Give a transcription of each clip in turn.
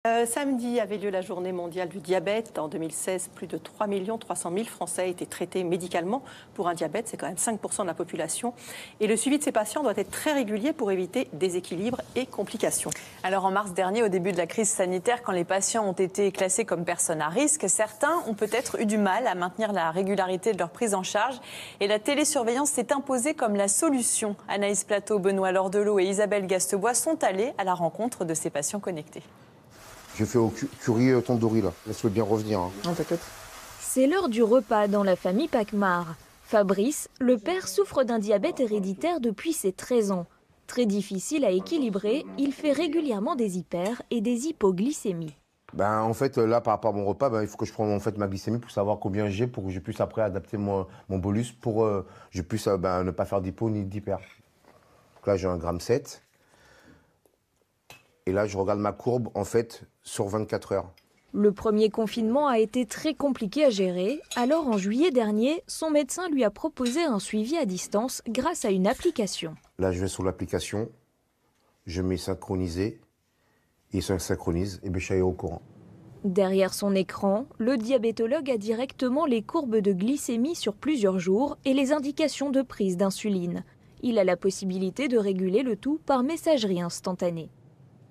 Samedi avait lieu la journée mondiale du diabète. En 2016, plus de 3 300 000 Français étaient traités médicalement pour un diabète. C'est quand même 5% de la population. Et le suivi de ces patients doit être très régulier pour éviter déséquilibres et complications. Alors en mars dernier, au début de la crise sanitaire, quand les patients ont été classés comme personnes à risque, certains ont peut-être eu du mal à maintenir la régularité de leur prise en charge. Et la télésurveillance s'est imposée comme la solution. Anaïs Plateau, Benoît Lordelot et Isabelle Gastebois sont allés à la rencontre de ces patients connectés. Je fais au curry tandoori là, laisse-le bien revenir. Hein. Non, t'inquiète. C'est l'heure du repas dans la famille Pacmar. Fabrice, le père, souffre d'un diabète héréditaire depuis ses 13 ans. Très difficile à équilibrer, il fait régulièrement des hyper et des hypoglycémies. En fait, là, par rapport à mon repas, il faut que je prenne en fait, ma glycémie pour savoir combien j'ai, pour que je puisse après adapter mon bolus pour que je puisse ne pas faire d'hypo ni d'hyper. Là, j'ai 1,7 g. Et là, je regarde ma courbe, en fait, sur 24 heures. Le premier confinement a été très compliqué à gérer. Alors, en juillet dernier, son médecin lui a proposé un suivi à distance grâce à une application. Là, je vais sur l'application, je mets synchroniser, il se synchronise, et je suis au courant. Derrière son écran, le diabétologue a directement les courbes de glycémie sur plusieurs jours et les indications de prise d'insuline. Il a la possibilité de réguler le tout par messagerie instantanée.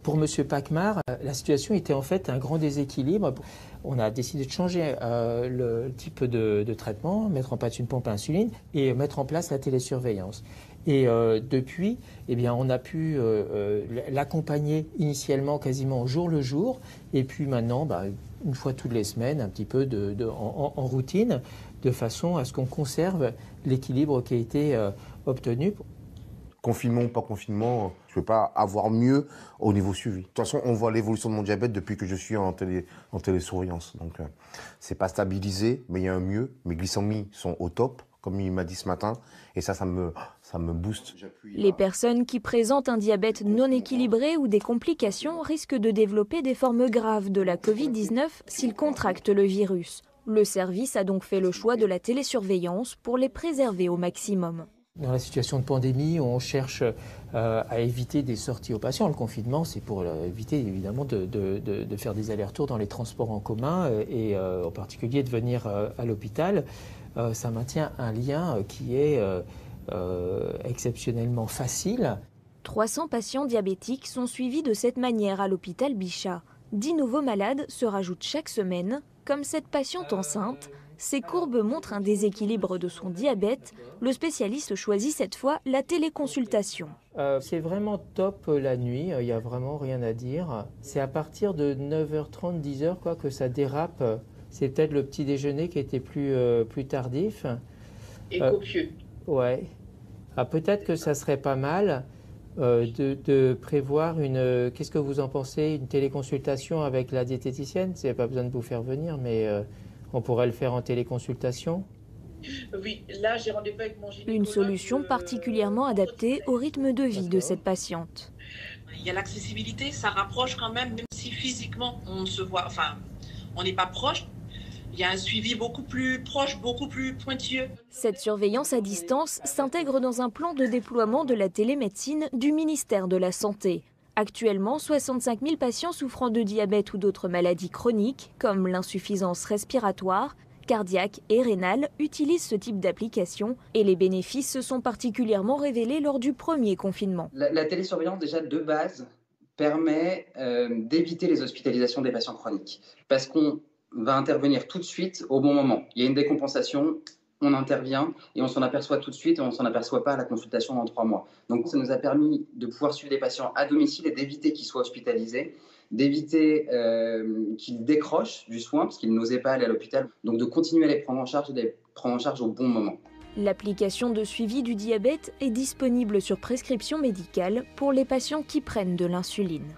Pour M. Pacmar, la situation était en fait un grand déséquilibre. On a décidé de changer le type de traitement, mettre en place une pompe à insuline et mettre en place la télésurveillance. Et depuis, on a pu l'accompagner initialement quasiment au jour le jour. Et puis maintenant, une fois toutes les semaines, un petit peu en routine, de façon à ce qu'on conserve l'équilibre qui a été obtenu. Confinement ou pas confinement, je ne peux pas avoir mieux au niveau suivi. De toute façon, on voit l'évolution de mon diabète depuis que je suis en télésurveillance. Donc, c'est pas stabilisé, mais il y a un mieux. Mes glycémies sont au top, comme il m'a dit ce matin. Et ça me booste. Les personnes qui présentent un diabète non équilibré ou des complications risquent de développer des formes graves de la Covid-19 s'ils contractent le virus. Le service a donc fait le choix de la télésurveillance pour les préserver au maximum. Dans la situation de pandémie, on cherche à éviter des sorties aux patients. Le confinement, c'est pour éviter évidemment de faire des allers-retours dans les transports en commun et en particulier de venir à l'hôpital. Ça maintient un lien qui est exceptionnellement facile. 300 patients diabétiques sont suivis de cette manière à l'hôpital Bichat. 10 nouveaux malades se rajoutent chaque semaine, comme cette patiente enceinte. Ces courbes montrent un déséquilibre de son diabète. Le spécialiste choisit cette fois la téléconsultation. C'est vraiment top la nuit, il n'y a vraiment rien à dire. C'est à partir de 9h30, 10h que ça dérape. C'est peut-être le petit déjeuner qui était plus tardif. Et copieux. Ouais. Peut-être que ça serait pas mal de prévoir qu'est-ce que vous en pensez, une téléconsultation avec la diététicienne. Vous n'avez pas besoin de vous faire venir, mais on pourrait le faire en téléconsultation. Oui, là j'ai rendez-vous avec mon gynécologue. Une solution particulièrement adaptée au rythme de vie de cette patiente. Il y a l'accessibilité, ça rapproche quand même si physiquement on se voit, on n'est pas proche. Il y a un suivi beaucoup plus proche, beaucoup plus pointilleux. Cette surveillance à distance s'intègre dans un plan de déploiement de la télémédecine du ministère de la Santé. Actuellement, 65 000 patients souffrant de diabète ou d'autres maladies chroniques, comme l'insuffisance respiratoire, cardiaque et rénale, utilisent ce type d'application et les bénéfices se sont particulièrement révélés lors du premier confinement. La télésurveillance, déjà de base, permet d'éviter les hospitalisations des patients chroniques parce qu'on va intervenir tout de suite au bon moment. Il y a une décompensation, on intervient et on s'en aperçoit tout de suite et on ne s'en aperçoit pas à la consultation dans 3 mois. Donc ça nous a permis de pouvoir suivre les patients à domicile et d'éviter qu'ils soient hospitalisés, d'éviter qu'ils décrochent du soin parce qu'ils n'osaient pas aller à l'hôpital. Donc de continuer à les prendre en charge et de les prendre en charge au bon moment. L'application de suivi du diabète est disponible sur prescription médicale pour les patients qui prennent de l'insuline.